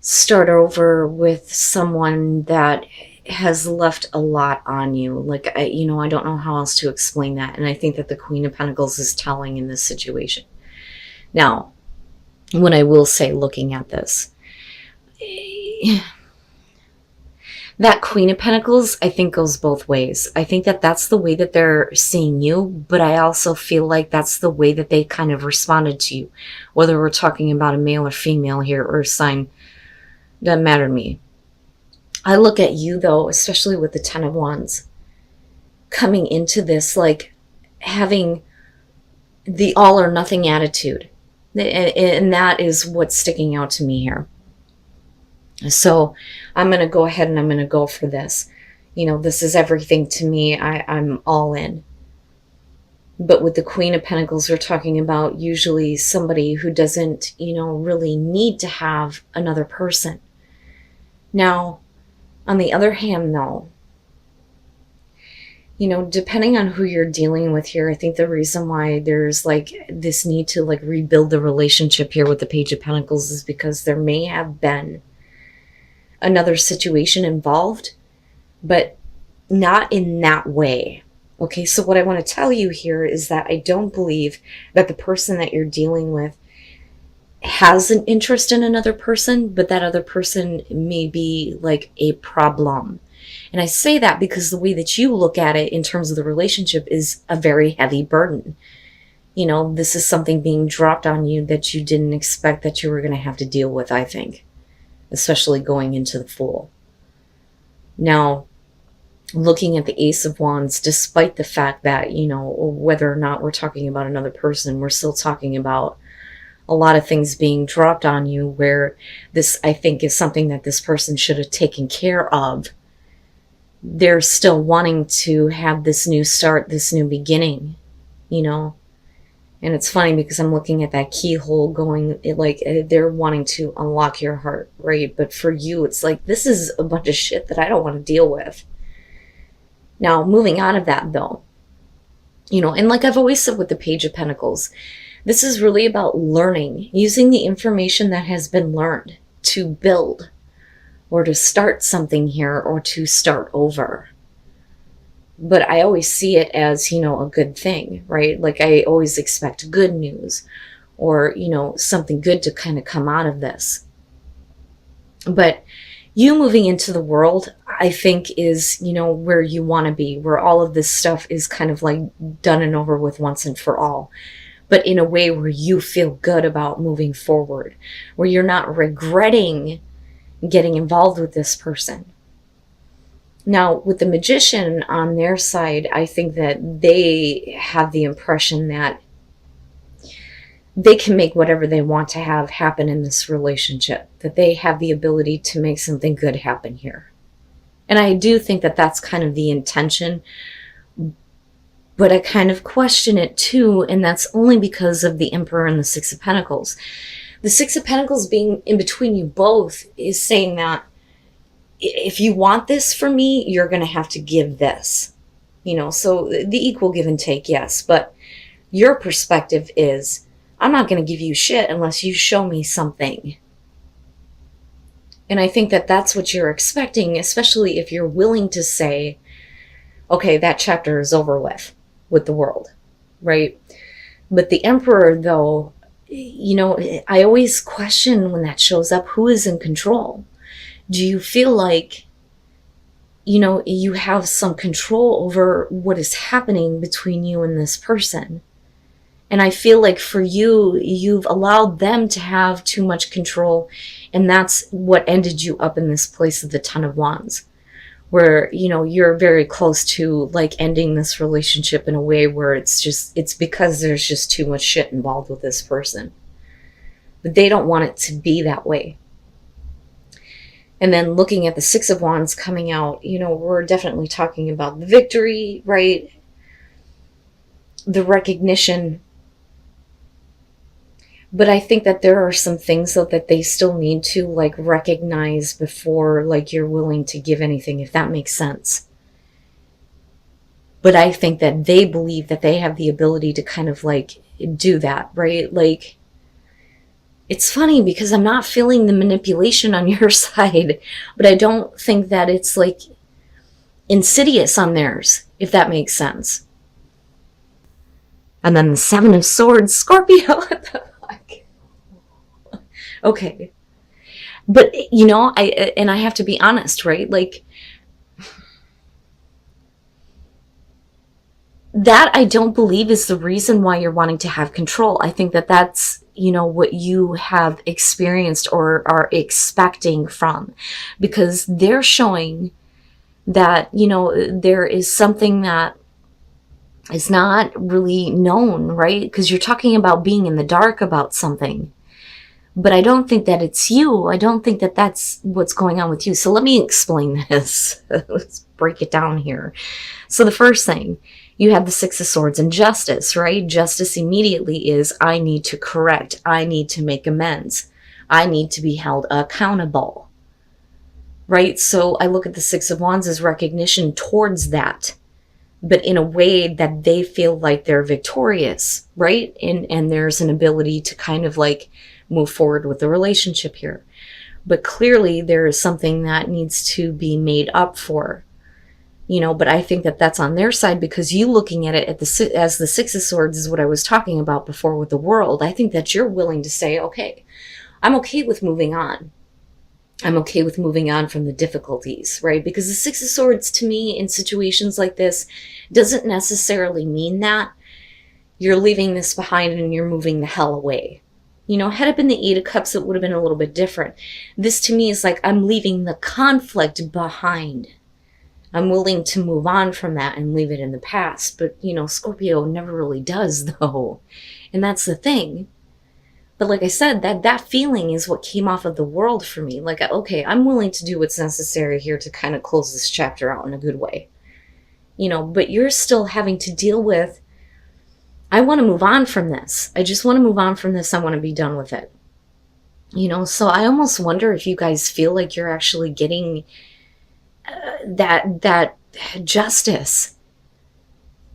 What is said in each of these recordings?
start over with someone that has left a lot on you. Like, I don't know how else to explain that. And I think that the Queen of Pentacles is telling in this situation. Now, what I will say looking at this, that Queen of Pentacles, I think, goes both ways. I think that that's the way that they're seeing you, but I also feel like that's the way that they kind of responded to you. Whether we're talking about a male or female here or a sign, doesn't matter to me. I look at you, though, especially with the Ten of Wands, coming into this, like, having the all or nothing attitude. And that is what's sticking out to me here. So I'm going to go ahead and I'm going to go for this. This is everything to me. I'm all in. But with the Queen of Pentacles, we're talking about usually somebody who doesn't, really need to have another person. Now, on the other hand, though, depending on who you're dealing with here, I think the reason why there's like this need to like rebuild the relationship here with the Page of Pentacles is because there may have been another situation involved, but not in that way. Okay, so what I want to tell you here is that I don't believe that the person that you're dealing with has an interest in another person, but that other person may be like a problem. And I say that because the way that you look at it in terms of the relationship is a very heavy burden. This is something being dropped on you that you didn't expect that you were going to have to deal with, I think. Especially going into the Fool. Now, looking at the Ace of Wands, despite the fact that, whether or not we're talking about another person, we're still talking about a lot of things being dropped on you where this, I think, is something that this person should have taken care of. They're still wanting to have this new start, this new beginning, And it's funny because I'm looking at that keyhole going, like, they're wanting to unlock your heart, right? But for you, it's like, this is a bunch of shit that I don't want to deal with. Now, moving out of that, though, and like I've always said with the Page of Pentacles, this is really about learning, using the information that has been learned to build or to start something here or to start over. But I always see it as, a good thing, right? Like I always expect good news or, something good to kind of come out of this. But you moving into the world, I think is, where you want to be, where all of this stuff is kind of like done and over with once and for all. But in a way where you feel good about moving forward, where you're not regretting getting involved with this person. Now, with the Magician on their side, I think that they have the impression that they can make whatever they want to have happen in this relationship, that they have the ability to make something good happen here. And I do think that that's kind of the intention, but I kind of question it too, and that's only because of the Emperor and the Six of Pentacles. The Six of Pentacles being in between you both is saying that if you want this from me, you're going to have to give this. So the equal give and take, yes. But your perspective is, I'm not going to give you shit unless you show me something. And I think that that's what you're expecting, especially if you're willing to say, okay, that chapter is over with the world, right? But the Emperor, though, I always question when that shows up, who is in control? Do you feel like, you have some control over what is happening between you and this person? And I feel like for you, you've allowed them to have too much control. And that's what ended you up in this place of the Ten of Wands, where, you're very close to like ending this relationship in a way where it's because there's just too much shit involved with this person. But they don't want it to be that way. And then looking at the Six of Wands coming out, we're definitely talking about the victory, right? The recognition. But I think that there are some things though that they still need to like recognize before like you're willing to give anything, if that makes sense. But I think that they believe that they have the ability to kind of like do that, right? Like It's funny because I'm not feeling the manipulation on your side, but I don't think that it's like insidious on theirs, if that makes sense. And then the Seven of Swords, Scorpio. What the fuck? Okay. But, you know, I have to be honest, right? Like, that I don't believe is the reason why you're wanting to have control. I think that that's, you know, what you have experienced or are expecting from, because they're showing that, you know, there is something that is not really known, right? Because you're talking about being in the dark about something. But I don't think that it's you. I don't think that that's what's going on with you. So let me explain this. Let's break it down here. So the first thing, you have the Six of Swords and justice, right? Justice immediately is, I need to correct. I need to make amends. I need to be held accountable, right? So I look at the Six of Wands as recognition towards that, but in a way that they feel like they're victorious, right? And there's an ability to kind of like move forward with the relationship here. But clearly there is something that needs to be made up for, you know, but I think that that's on their side, because you looking at it as the Six of Swords is what I was talking about before with the world. I think that you're willing to say, okay, I'm okay with moving on. I'm okay with moving on from the difficulties, right? Because the Six of Swords to me in situations like this doesn't necessarily mean that you're leaving this behind and you're moving the hell away. You know, had it been the Eight of Cups, it would have been a little bit different. This to me is like, I'm leaving the conflict behind. I'm willing to move on from that and leave it in the past. But, you know, Scorpio never really does, though. And that's the thing. But like I said, that feeling is what came off of the world for me. Like, okay, I'm willing to do what's necessary here to kind of close this chapter out in a good way. You know, but you're still having to deal with, I want to move on from this. I just want to move on from this. I want to be done with it. You know, so I almost wonder if you guys feel like you're actually getting that justice.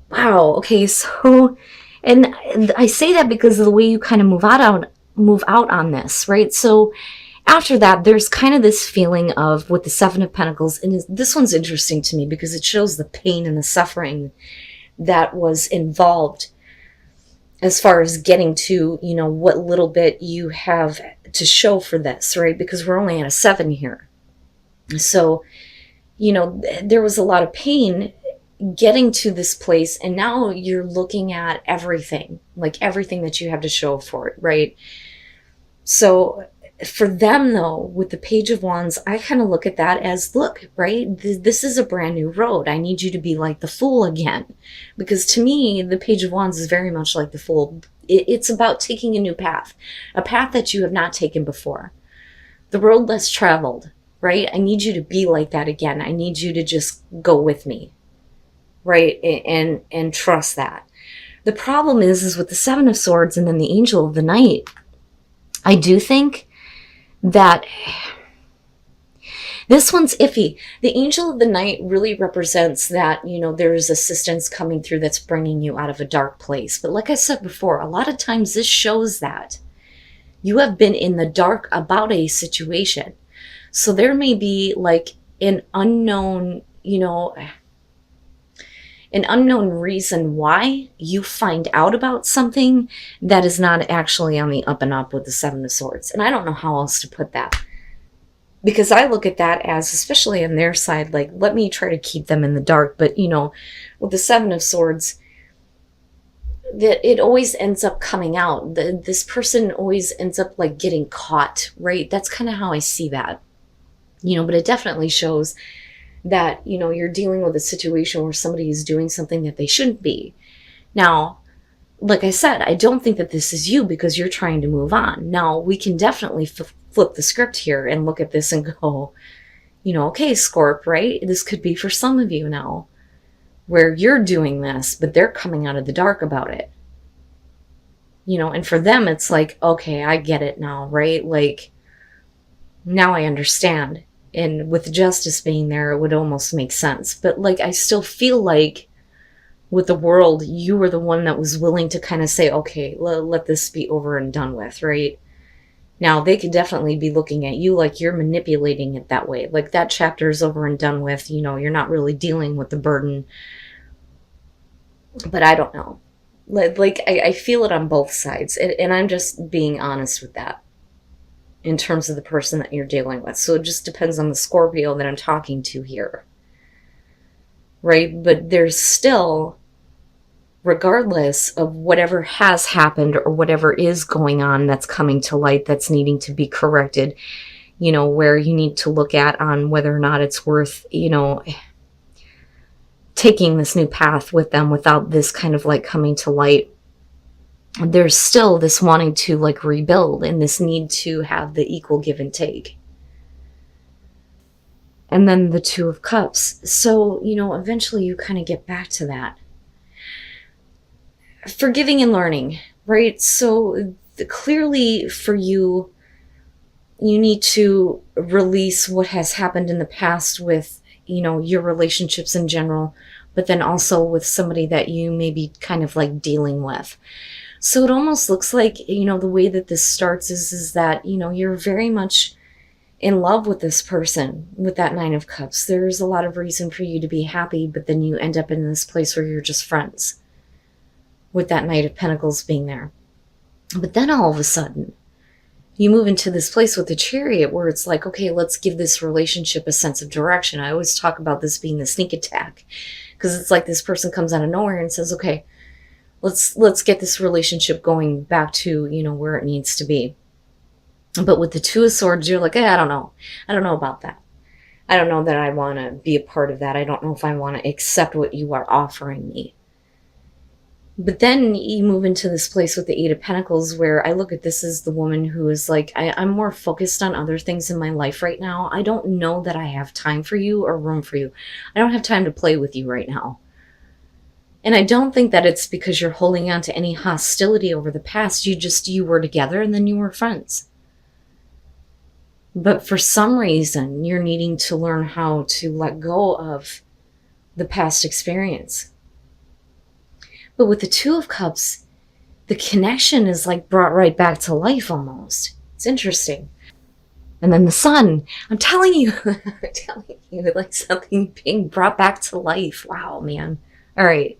Wow. Okay. So, and I say that because of the way you kind of move out on this, right? So after that, there's kind of this feeling of with the Seven of Pentacles, and this one's interesting to me because it shows the pain and the suffering that was involved as far as getting to, you know, what little bit you have to show for this, right? Because we're only at a 7 here. So, you know, there was a lot of pain getting to this place, and now you're looking at everything, like everything that you have to show for it, right? So for them though, with the Page of Wands, I kind of look at that as, look, right, this is a brand new road. I need you to be like the Fool again, because to me the Page of Wands is very much like the Fool. It's about taking a new path, a path that you have not taken before, the road less traveled, right? I need you to be like that again. I need you to just go with me, right? And trust that. The problem is with the Seven of Swords and then the Angel of the Night, I do think that this one's iffy. The Angel of the Night really represents that, you know, there's assistance coming through that's bringing you out of a dark place. But like I said before, a lot of times this shows that you have been in the dark about a situation. So there may be like an unknown, you know, an unknown reason why you find out about something that is not actually on the up and up with the Seven of Swords. And I don't know how else to put that, because I look at that as, especially on their side, like, let me try to keep them in the dark. But, you know, with the Seven of Swords, that it always ends up coming out. This person always ends up like getting caught, right? That's kind of how I see that, you know, but it definitely shows that, you know, you're dealing with a situation where somebody is doing something that they shouldn't be. Now, like I said, I don't think that this is you because you're trying to move on. Now, we can definitely flip the script here and look at this and go, you know, okay, Scorp, right? This could be for some of you now, where you're doing this, but they're coming out of the dark about it. You know, and for them, it's like, okay, I get it now, right? Like, now I understand. And with justice being there, it would almost make sense. But like, I still feel like with the world, you were the one that was willing to kind of say, okay, let this be over and done with, right? Now, they could definitely be looking at you like you're manipulating it that way. Like that chapter is over and done with. You're not really dealing with the burden. But I don't know. Like I feel it on both sides. And I'm just being honest with that in terms of the person that you're dealing with. So it just depends on the Scorpio that I'm talking to here. Right? But there's still, regardless of whatever has happened or whatever is going on that's coming to light that's needing to be corrected, where you need to look at on whether or not it's worth, taking this new path with them without this kind of like coming to light. There's still this wanting to like rebuild and this need to have the equal give and take. And then the Two of Cups. So, eventually you kind of get back to that. Forgiving and learning, right? So clearly for you, you need to release what has happened in the past with, your relationships in general, but then also with somebody that you may be kind of like dealing with. So it almost looks like, the way that this starts is that, you're very much in love with this person with that Nine of Cups. There's a lot of reason for you to be happy, but then you end up in this place where you're just friends with that Knight of Pentacles being there. But then all of a sudden, you move into this place with the Chariot where it's like, okay, let's give this relationship a sense of direction. I always talk about this being the sneak attack because it's like this person comes out of nowhere and says, okay, let's get this relationship going back to, where it needs to be. But with the Two of Swords, you're like, I don't know. I don't know about that. I don't know that I want to be a part of that. I don't know if I want to accept what you are offering me. But then you move into this place with the Eight of Pentacles where I look at this as the woman who is like, I'm more focused on other things in my life right now. I don't know that I have time for you or room for you. I don't have time to play with you right now. And I don't think that it's because you're holding on to any hostility over the past. You were together and then you were friends. But for some reason, you're needing to learn how to let go of the past experience. But with the Two of Cups, the connection is like brought right back to life almost. It's interesting. And then the Sun, I'm telling you, like something being brought back to life. Wow, man. All right.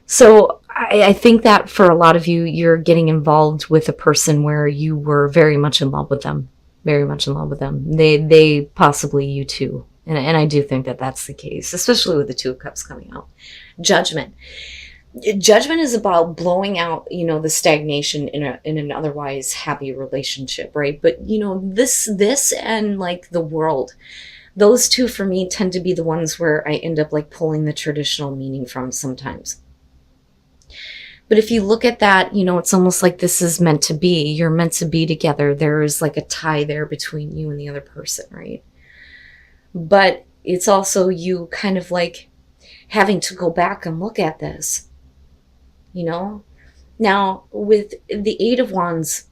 So I think that for a lot of you, you're getting involved with a person where you were very much in love with them. Very much in love with them. They possibly you too. And I do think that that's the case, especially with the Two of Cups coming out. Judgment. Judgment is about blowing out, the stagnation in an otherwise happy relationship, right? But, this and like the world, those two for me tend to be the ones where I end up like pulling the traditional meaning from sometimes. But if you look at that, it's almost like this is meant to be. You're meant to be together. There is like a tie there between you and the other person, right? But it's also you kind of like having to go back and look at this. Now with the Eight of Wands,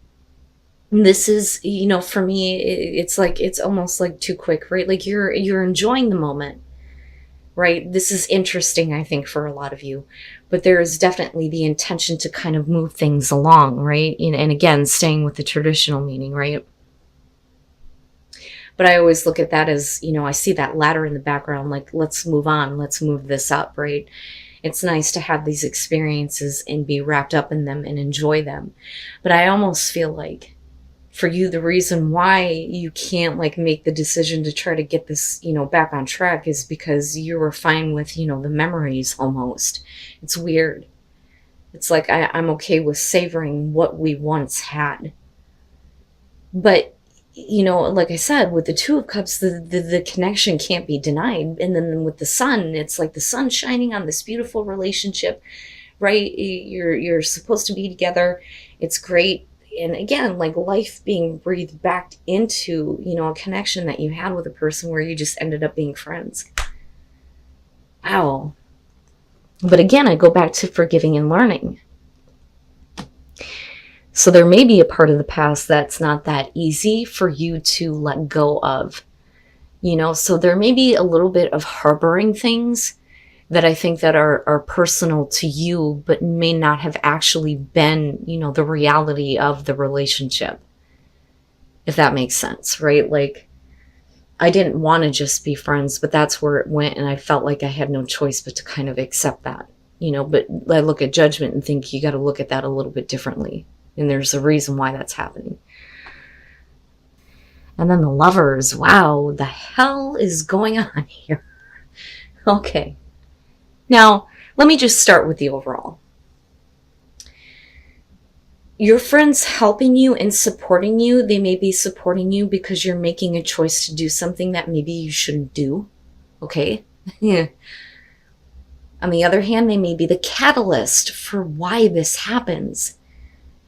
this is, for me, it's like, it's almost like too quick, right? Like you're enjoying the moment, right? This is interesting, I think, for a lot of you, but there is definitely the intention to kind of move things along, right? And again, staying with the traditional meaning, right? But I always look at that as, I see that ladder in the background, like, let's move on, let's move this up, right? It's nice to have these experiences and be wrapped up in them and enjoy them. But I almost feel like for you, the reason why you can't like make the decision to try to get this, back on track is because you were fine with, the memories almost. It's weird. It's like I'm okay with savoring what we once had. But like I said, with the Two of Cups, the connection can't be denied. And then with the Sun, it's like the sun shining on this beautiful relationship, right? You're supposed to be together. It's great. And again, like life being breathed back into, a connection that you had with a person where you just ended up being friends. Wow. But again, I go back to forgiving and learning. So there may be a part of the past that's not that easy for you to let go of, so there may be a little bit of harboring things that I think that are personal to you, but may not have actually been, the reality of the relationship. if that makes sense, right? Like, I didn't want to just be friends, but that's where it went, and I felt like I had no choice but to kind of accept that, but I look at judgment and think you got to look at that a little bit differently, and there's a reason why that's happening. And then the Lovers, wow, the hell is going on here? Okay, now let me just start with the overall. Your friends helping you and supporting you, they may be supporting you because you're making a choice to do something that maybe you shouldn't do. Okay? Yeah. On the other hand, they may be the catalyst for why this happens.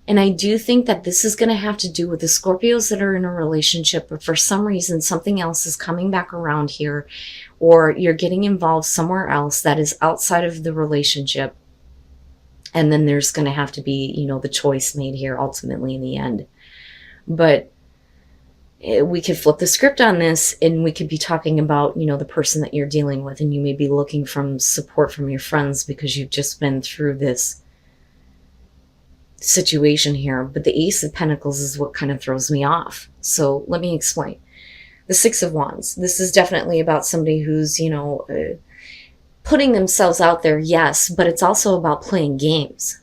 And I do think that this is going to have to do with the Scorpios that are in a relationship, but for some reason, something else is coming back around here, or you're getting involved somewhere else that is outside of the relationship. And then there's going to have to be, the choice made here ultimately in the end. But we could flip the script on this, and we could be talking about, the person that you're dealing with, and you may be looking for support from your friends because you've just been through this situation here. But the Ace of Pentacles is what kind of throws me off. So let me explain. The Six of Wands. This is definitely about somebody who's, putting themselves out there, yes, but it's also about playing games.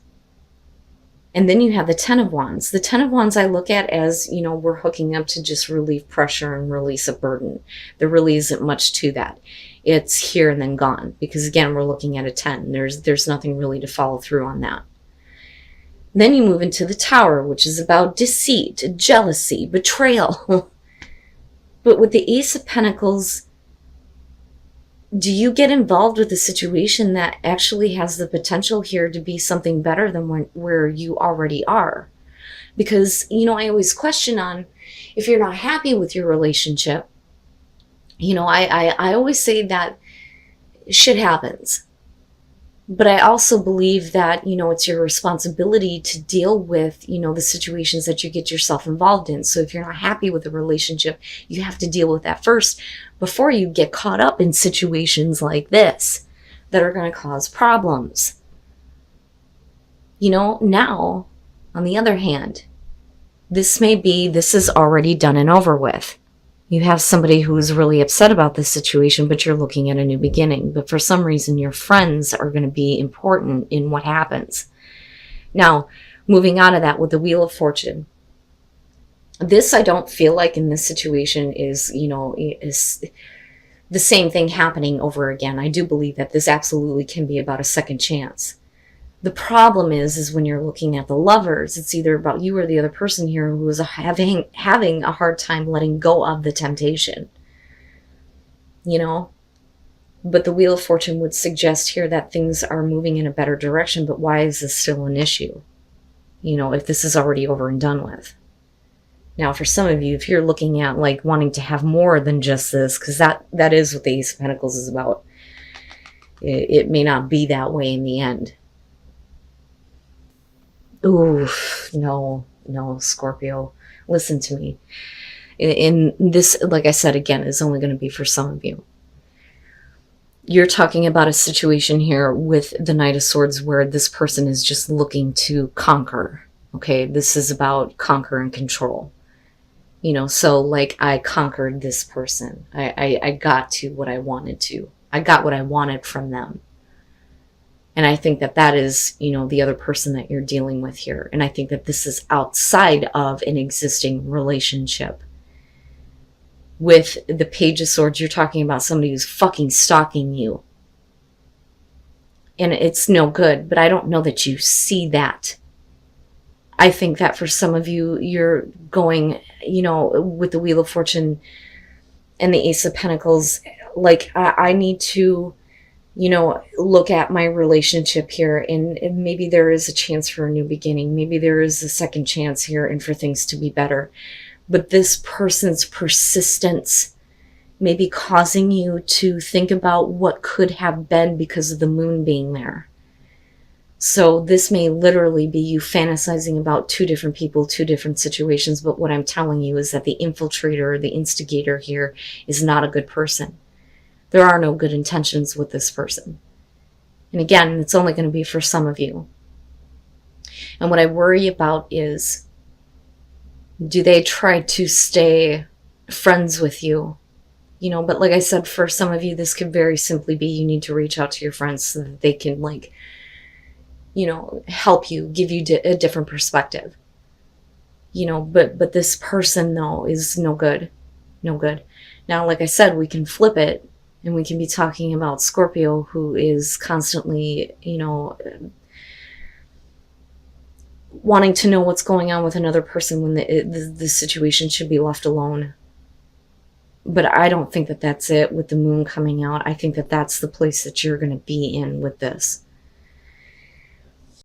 And then you have the Ten of Wands. The Ten of Wands I look at as, we're hooking up to just relieve pressure and release a burden. There really isn't much to that. It's here and then gone. Because again, we're looking at a 10. There's nothing really to follow through on that. Then you move into the Tower, which is about deceit, jealousy, betrayal. But with the Ace of Pentacles, do you get involved with a situation that actually has the potential here to be something better than where you already are? Because, I always question on if you're not happy with your relationship, I always say that shit happens. But I also believe that, it's your responsibility to deal with, the situations that you get yourself involved in. So if you're not happy with the relationship, you have to deal with that first before you get caught up in situations like this that are going to cause problems. Now, on the other hand, this is already done and over with. You have somebody who is really upset about this situation, but you're looking at a new beginning. But for some reason, your friends are going to be important in what happens. Now, moving on to that with the Wheel of Fortune. This, I don't feel like in this situation is the same thing happening over again. I do believe that this absolutely can be about a second chance. The problem is when you're looking at the Lovers, it's either about you or the other person here who is having a hard time letting go of the temptation. But the Wheel of Fortune would suggest here that things are moving in a better direction, but why is this still an issue? If this is already over and done with. Now, for some of you, if you're looking at like wanting to have more than just this, because that is what the Ace of Pentacles is about, it may not be that way in the end. Ooh, no, Scorpio, listen to me. In this, like I said, again, is only going to be for some of you. You're talking about a situation here with the Knight of Swords where this person is just looking to conquer. Okay, this is about conquer and control. So like I conquered this person. I got to what I wanted to. I got what I wanted from them. And I think that is, the other person that you're dealing with here. And I think that this is outside of an existing relationship. With the Page of Swords, you're talking about somebody who's fucking stalking you. And it's no good, but I don't know that you see that. I think that for some of you, you're going, with the Wheel of Fortune and the Ace of Pentacles, like I need to look at my relationship here, and maybe there is a chance for a new beginning. Maybe there is a second chance here and for things to be better. But this person's persistence may be causing you to think about what could have been because of the moon being there. So this may literally be you fantasizing about two different people, two different situations. But what I'm telling you is that the infiltrator, the instigator here is not a good person. There are no good intentions with this person. And again, it's only going to be for some of you. And what I worry about is Do they try to stay friends with you? You know, but like I said, for some of you, this could very simply be you need to reach out to your friends so that they can, like, you know, help you, give you a different perspective. You know, but this person, though, is no good. No good. Now, like I said, we can flip it and we can be talking about Scorpio, who is constantly, you know, wanting to know what's going on with another person when the situation should be left alone. But I don't think that that's it with the moon coming out. I think that that's the place that you're going to be in with this.